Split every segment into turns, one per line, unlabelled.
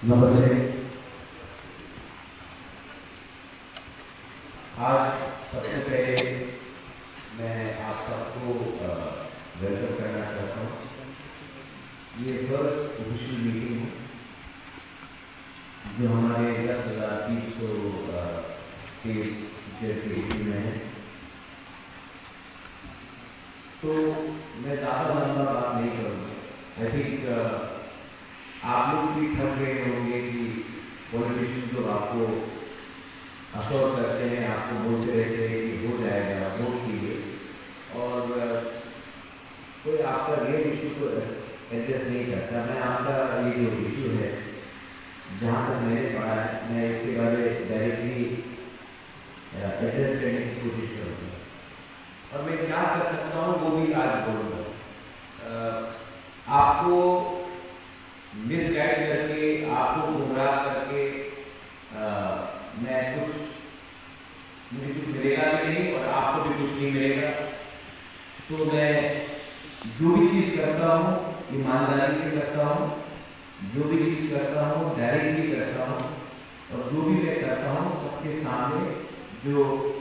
नमस्ते। आज सबसे पहले मैं आप सबको वेलकम करना चाहता हूँ। ये फर्स्ट ऑफिशियल मीटिंग है जो हमारे 10,300 केस में है। तो मैं ज़्यादा लंबा बात नहीं करूँगा। आई थिंक आप लोग भी थक गए होंगे कि पॉलिटिशियन लोग आपको अश्योर करते हैं, आपको बोलते रहते हैं कि हो जाएगा, वोट कीजिए, और कोई आपका रियल इशू को एड्रेस नहीं करता। मैं आपका ये जो इशू है, जहाँ तक मैंने पढ़ा है, मैं इसके बारे में डायरेक्टली एड्रेस करने की कोशिश करूँगा, और मैं क्या कर सकता हूँ वो भी आज बोलूँगा। आपको मिसगाइड करके, आपको गुमराह करके मैं मुझे कुछ मिलेगा भी नहीं और आपको भी कुछ नहीं मिलेगा। तो मैं जो भी चीज़ करता हूँ ईमानदारी से करता हूँ, जो भी चीज़ करता हूँ डायरेक्टली करता हूँ, और जो भी मैं करता हूँ सबके सामने जो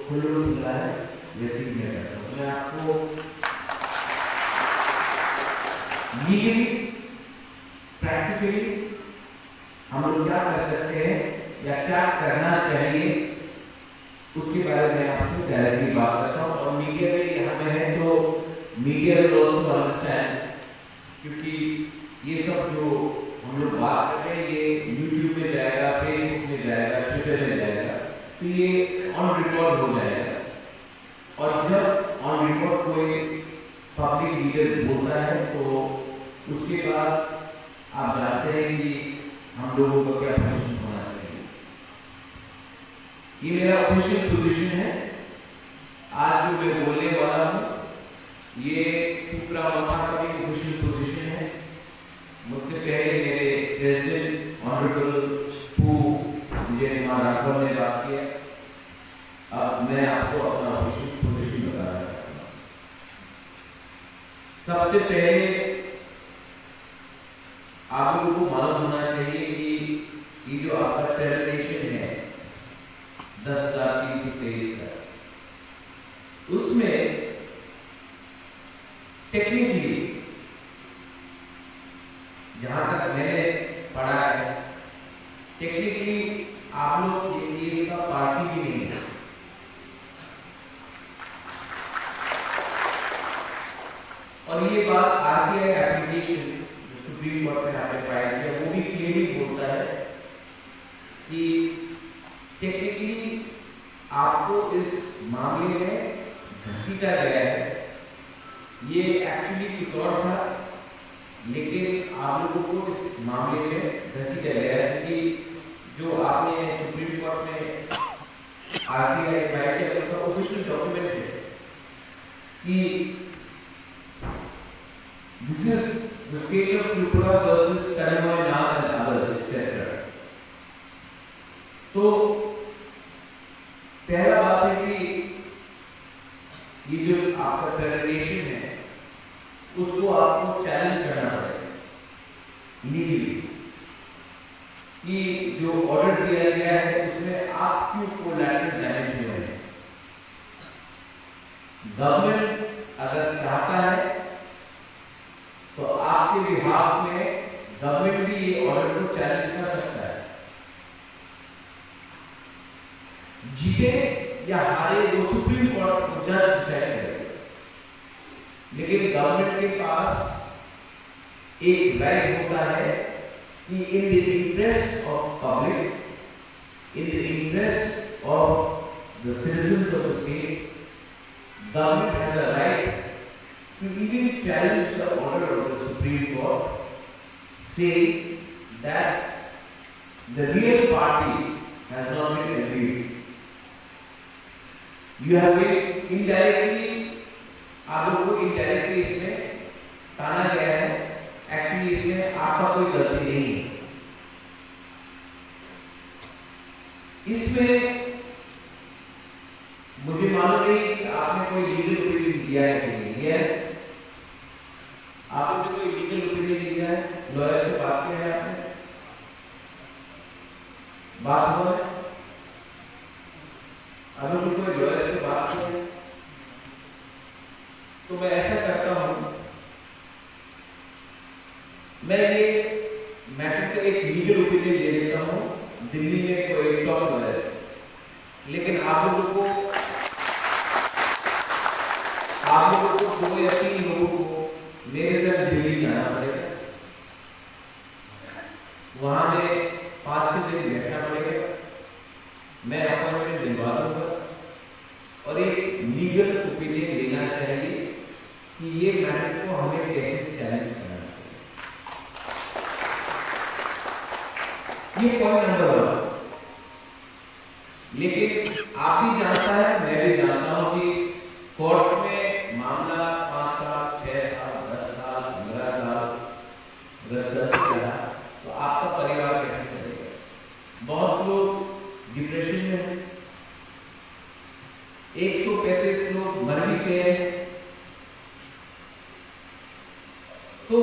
खुला है वैसे ही मैं करता हूँ। मैं आपको लीगली प्रैक्टिकली हम लोग क्या कर सकते हैं या क्या करना चाहिए उसके बारे में आपसे डायरेक्टली बात करता हूँ। और मीडिया में यहाँ पे है तो मीडिया विल ऑल्सो अंडरस्टैंड, क्योंकि ये सब जो हम लोग बात कर रहे हैं ये यूट्यूब में जाएगा, फेसबुक में जाएगा, ट्विटर में जाएगा, तो ये ऑन रिकॉर्ड हो जाएगा। और जब ऑन रिकॉर्ड कोई पब्लिक लीडर बोलता है तो उसके बाद आप जानते हैं कि हम लोगों को क्या पोजीशन होना चाहिए। ये मेरा ऑफिशियल पोजीशन है। आज जो मैं बोलने वाला हूँ ये पूरा ममा का भी ऑफिशियल पोजीशन है। मुझसे पहले मेरे प्रेसिडेंट ऑनरेबल पू विजय कुमार राघव ने बात किया। अब मैं आपको अपना ऑफिशियल पोजीशन बता रहा हूँ। सबसे पहले आप लोगों को मालूम होना चाहिए कि ये जो आपका टेररेशन है 10,323 का, उसमें टेक्निकली जहां तक मैंने पढ़ा है, टेक्निकली आप लोग ये इसका पार्टी भी नहीं है। और ये बात आरटीआई एप्लीकेशन सुप्रीम कोर्ट में आपने फाइल किया वो भी क्लियरली बोलता है कि टेक्निकली आपको इस मामले में घसीटा गया है। ये एक्चुअली कुछ और था, लेकिन आप लोगों को इस मामले में घसीटा गया है कि जो आपने सुप्रीम कोर्ट में आरटीआई फाइल किया उसका ऑफिशियल डॉक्यूमेंट है कि this is the state of Tripura versus Karamoy Nath and others, etc. तो पहला बात है कि ये जो आपका टेररेशन है उसको आपको चैलेंज करना पड़ेगा लीगली, कि जो ऑर्डर दिया गया है उसमें आप क्यों कोलैटरल डैमेज हुए हैं। गवर्नमेंट अगर चाहता है तो आपके बिहाफ में गवर्नमेंट भी ये ऑर्डर को चैलेंज कर सकता है। जीते या हारे वो सुप्रीम कोर्ट को जज डिसाइड करेगा, लेकिन गवर्नमेंट के पास एक राइट होता है कि in the interest of public, in the interest of the citizens of the state, government has a right to even challenge the order of the Supreme Court, saying that the real party has not been agreed. You have been indirectly, आप लोगों को indirectly इसमें ताना गया है, actually इसमें आपका कोई गलती नहीं है। इसमें मुझे मालूम नहीं कि आपने कोई लीगल ओपिनियन दिया है कि नहीं दिया है। आपने कोई लीगल ओपिनियन दिया है, लॉयर से बात किया है आपने? मैं ऐसा करता हूं, मैं ये मैटर का एक लीगल ओपिनियन ले लेता हूं दिल्ली में कोई टॉप लॉयर, लेकिन आप लोगों को 2 या 3 लोगों को मेरे साथ दिल्ली जाना पड़ेगा, वहां में 5-6 दिन बैठना पड़ेगा, मैं अपॉइंटमेंट दिलवा दूंगा और एक लीगल ओपिनियन लेना चाहिए कि ये मैटर को हमें कैसे चैलेंज करना चाहिए। ये पॉइंट नंबर 1। लेकिन आप भी जानता है, मैं भी जानता हूं कि कोर्ट में मामला 5 साल, 6 साल, 10 साल, 15 साल अगर चल गया तो आपका परिवार कैसे चलेगा? बहुत लोग डिप्रेशन में हैं, 135 लोग मर भी गए हैं। तो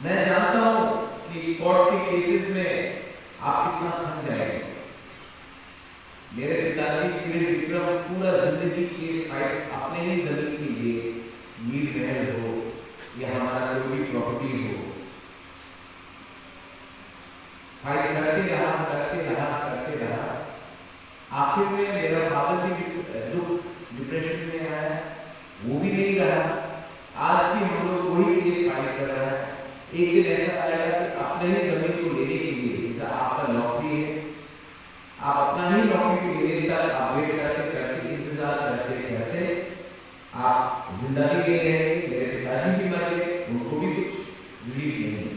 मैं जानता हूं कि कोर्ट के केसेस में आप कितना थक जाएंगे। मेरे पिताजी विक्रम पूरा जिंदगी की फाइट अपने ही जमीन के लिए, मीर महल हो या हमारा कोई भी प्रॉपर्टी हो, फाइट करते रहा। आखिर में मेरा फादर भी डिप्रेशन में आया, वो भी नहीं रहा। आज भी हम लोग वही केस फाइट कर रहा है। एक दिन ऐसा आएगा कि अपने ही जमीन को लेने के लिए, जैसा आपका नौकरी है, आप अपना ही नौकरी को लेने तक आप वेट करते इंतजार करते आप जिंदगी ले रहे हैं। मेरे पिताजी भी मर गए, उनको भी कुछ रिलीफ नहीं है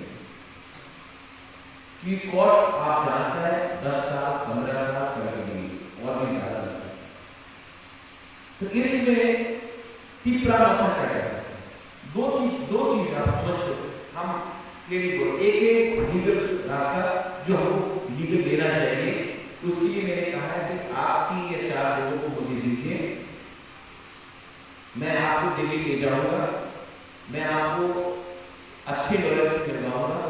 कि कोर्ट आप जानता है 10 साल 15 साल करेगी और भी ज्यादा। तो इसमें तीसरा मसला क्या है? दो चीज आप समझ लो, हम एक लीगल रास्ता जो हमको लीगल लेना चाहिए, उसके लिए मैंने कहा है कि आप 3 या 4 लोगों को मुझे दीजिए, मैं आपको दिल्ली ले जाऊंगा, मैं आपको अच्छे लॉयर से मिलवाऊंगा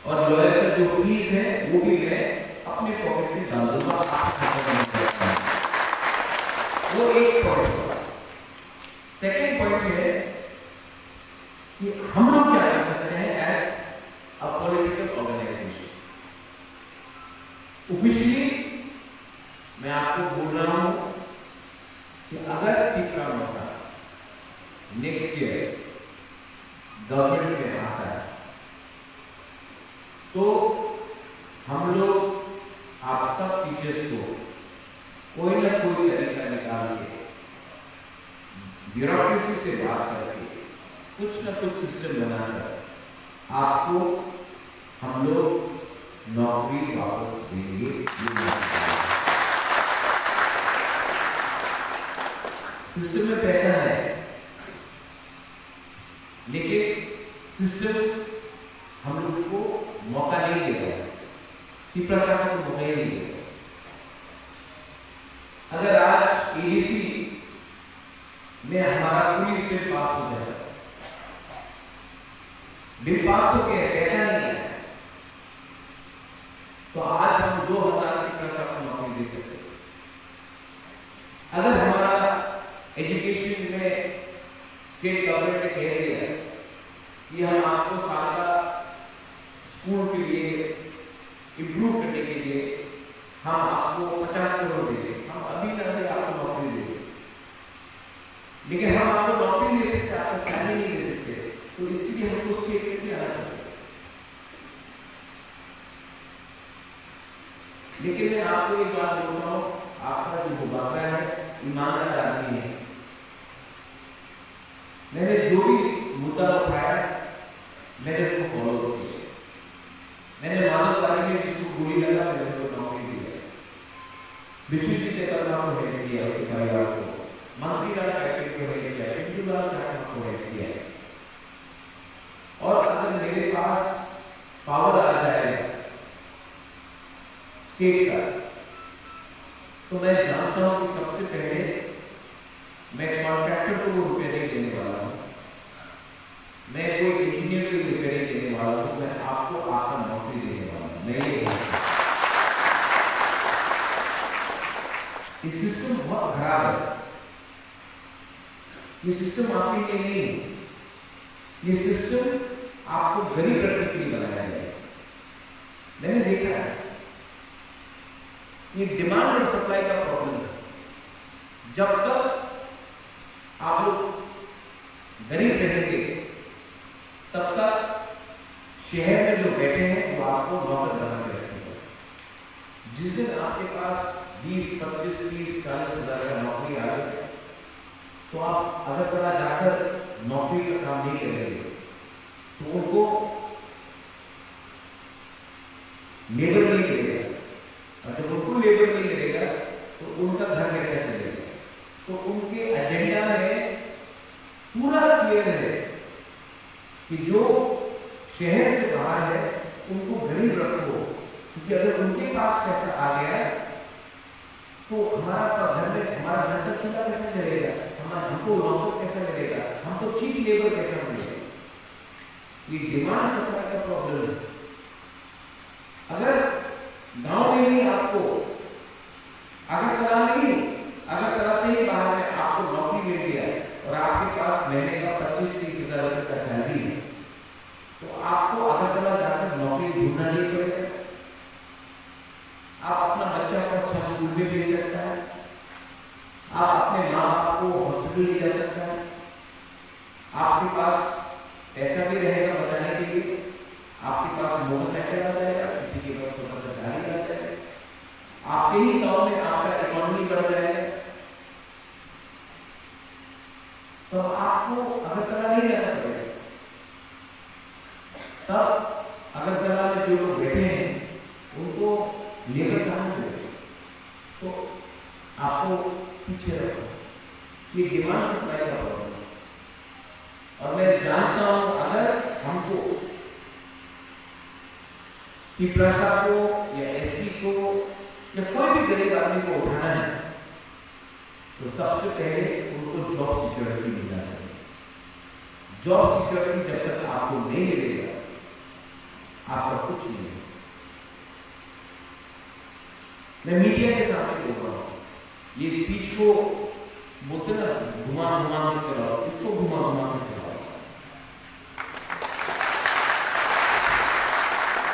और लॉयर का जो फीस है वो भी मैं अपने पॉकेट में डाल दूंगा। वो एक पॉइंट। सेकेंड पॉइंट है कि हम लोग क्या कर सकते हैं as a political organisation. Officially मैं आपको बोल रहा हूं कि अगर तीसरा मौका नेक्स्ट ईयर गवर्नमेंट में आता है तो हम लोग आप सब टीचर्स को कोई ना कोई तरीका निकाल के, ब्यूरोक्रेसी से बात करके, कुछ ना कुछ सिस्टम बनाकर आपको हम लोग नौकरी वापस देंगे। सिस्टम में पैसा है, लेकिन सिस्टम हम लोगों को मौका नहीं देगा, प्रशासन को मौका नहीं देगा। अगर आज एडीसी में हमारा पूरी बिल पास हो जाए, बिल पास हो गया, पैसा नहीं है, तो आज हम 2000 की प्रशासन को नौकरी दे सकते। अगर हमारा एजुकेशन में स्टेट गवर्नमेंट ने कह दिया कि हम आपको सारा स्कूल के लिए इंप्रूव करने के लिए हम आपको 50 करोड़ देंगे, हम अभी ना अभी आपको नौकरी देंगे, लेकिन हम आपको नौकरी दे सकते, आपको सैलरी नहीं दे सकते, तो इसके लिए हमको स्टेट में भी आना चाहिए। लेकिन मैं आपको एक बात बोल रहा हूं, आपका जो मुबाका है ईमानदार आदमी है। मैंने जो भी मुद्दा उठाया मैंने उसको फॉलो किया। मैंने मानवतावादी में जिसको गोली लगा मैंने उसको नौकरी दिया, विश्वजीत नेतृत्व को हेल्प किया, उसके परिवार को, मंत्री राणा पैकेट को हेल्प किया, इंदुलाल को हेल्प किया। और अगर मेरे पास पावर आ जाए स्टेट का, तो मैं जानता हूं कि सबसे पहले मैं कॉन्ट्रैक्टर को रुपये नहीं देने वाला हूं, मैं कोई इंजीनियर को रुपये नहीं देने वाला हूं, मैं आपको आपका नौकरी देने वाला हूं। मैं ये सिस्टम बहुत खराब है। ये सिस्टम आपके लिए नहीं है, ये सिस्टम आपको गरीब रखने के लिए बनाया गया है। मैंने देखा है ये डिमांड और सप्लाई का प्रॉब्लम है। जब तक आप लोग गरीब रहेंगे तब तक शहर में जो बैठे हैं वो आपको नौकर बना के रखेंगे। जिस दिन आपके पास 20, 25, 30, 40 हजार का नौकरी आ गई तो आप अगर थोड़ा जाकर नौकरी का काम नहीं करेंगे तो उनको लेबर नहीं मिलेगा, और जब उनको लेबर नहीं मिलेगा तो उनका घर कैसे चलेगा। तो उनके एजेंडा में पूरा क्लियर है कि जो शहर से बाहर है उनको गरीब रखो, क्योंकि अगर उनके पास पैसा आ गया तो हमारा घर में हमारा घर का चूल्हा कैसे चलेगा, हमको नौकर कैसा मिलेगा, हमको चीप लेबर कैसा मिलेगा। ये डिमांड सप्लाई का प्रॉब्लम है। अगर गांव में ही आपको अगरतला से ही बाहर में आपको नौकरी मिल गया और आपके पास महीने का 25-30 हजार रुपए का सैलरी है तो आपको अगरतला जाकर नौकरी ढूंढना नहीं पड़ेगा। आप अपना बच्चा को अच्छा स्कूल में भेज सकता है, आप अपने माँ बाप को हॉस्पिटल ले जा सकता है, आपके पास पैसा भी रहेगा बचाने के लिए, आपके पास मोटरसाइकिल आ जाएगा, किसी के पास छोटा सा गाड़ी आ जाएगा, आपके ही गांव में आपका इकोनॉमी बढ़ जाएगा। तो आपको अगरतला नहीं जाना पड़ेगा। तब अगरतला में जो लोग बैठे हैं उनको लेबर कहां मिलेगा, तो आपको पीछे रखो। ये डिमांड सप्लाई का प्रॉब्लम है। और मैं जानता हूं अगर हमको पिपरासा को या एससी को या कोई भी गरीब आदमी को उठाना है तो सबसे पहले उनको जॉब सिक्योरिटी मिलना चाहिए। जॉब सिक्योरिटी जब तक आपको नहीं मिलेगा आपका कुछ नहीं है। मैं मीडिया के सामने बोल रहा हूं, ये स्पीच को बोलते ना घुमा के चलाओ, इसको घुमा के चलाओ।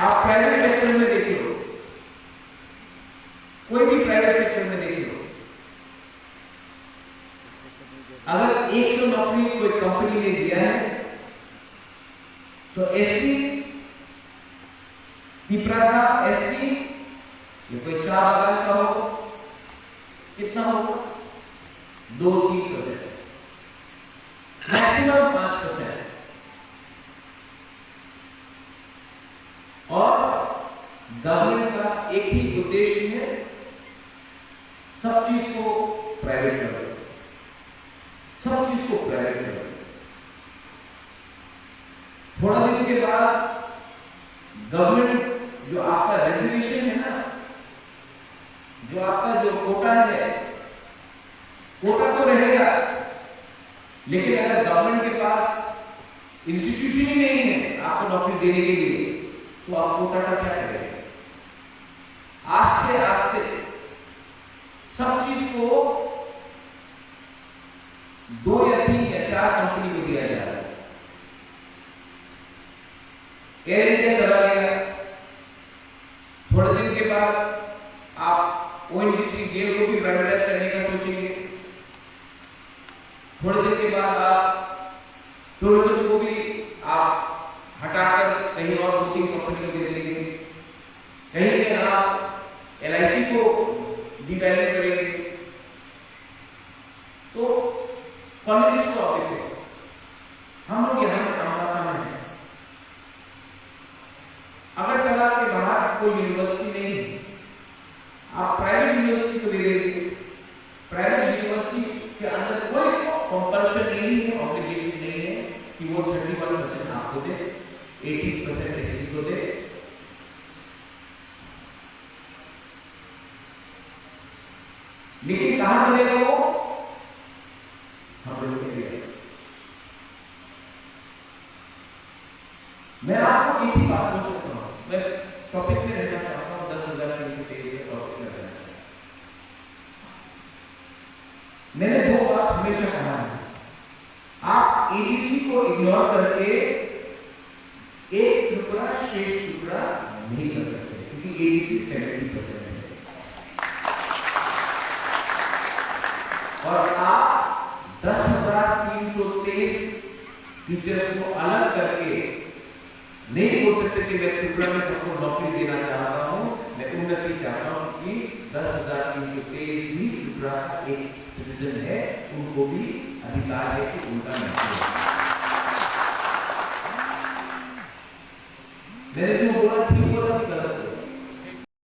आप प्राइवेट सेक्टर में देख लो, कोई भी प्राइवेट सेक्टर में देख लो, अगर 100 नौकरी कोई कंपनी ने दिया है तो एससी पिपरासा एससी ये कोई 4 हजार का हो, कितना होगा 2-3%, मैक्सिमम 5%। और गवर्नमेंट का एक ही उद्देश्य है, सब चीज को प्राइवेट कर दो, सब चीज को प्राइवेट कर दो। थोड़ा दिन के बाद गवर्नमेंट जो आपका रिजर्वेशन है ना, जो आपका जो कोटा है, कोटा तो रहेगा, लेकिन अगर गवर्नमेंट के पास इंस्टीट्यूशन ही नहीं है आपको नौकरी देने के लिए तो आप कोटा का क्या करेंगे। आस्ते आस्ते सब चीज को 2 या 3 या 4 कंपनी को दिया जा रहा है। एयर इंडिया चला गया, थोड़े दिन के बाद आप ओएनजीसी गेल को भी प्राइवेटाइज करने का सोचेंगे, थोड़े दिन के बाद आप टूरिज्म को भी आप हटाकर कहीं और 2-3 कंपनी को दे देंगे, कहीं पे आप एलआईसी को डिवैल्यू करेंगे। तो कॉलेज को आप देखते, हम लोग यहाँ हमारा सामने है, अगर कला के बाहर कोई यूनिवर्सिटी नहीं है, आप प्राइवेट यूनिवर्सिटी को दे देंगे। प्राइवेट यूनिवर्सिटी के अंदर कोई कंपल्शन नहीं है, ऑब्लिगेशन नहीं है कि वो 31% आपको दे, 80% एससी को दे। लेकिन कहां मिलेगा वो, हम लोग के लिए। मैं आपको एक ही बात बोल सकता हूं, मैं टॉपिक में रहना चाहता हूं, 10,000 के नीचे तेज से टॉपिक में रहना चाहता हूं। मैंने 2 बात हमेशा कहा है, को इग्नोर करके एक टुकड़ा श्रेष्ठ टुकड़ा नहीं कर सकते, क्योंकि एबीसी 70% है। और आप 10,323 टीचर्स को अलग करके नहीं बोल सकते कि मैं त्रिपुरा में सबको नौकरी देना चाहता हूं, मैं उन्नति चाहता हूं कि 10,323 भी त्रिपुरा का एक सिटीजन है, उनको भी अधिकार है कि उनका नौकरी। मैंने जो बोला ठीक बोला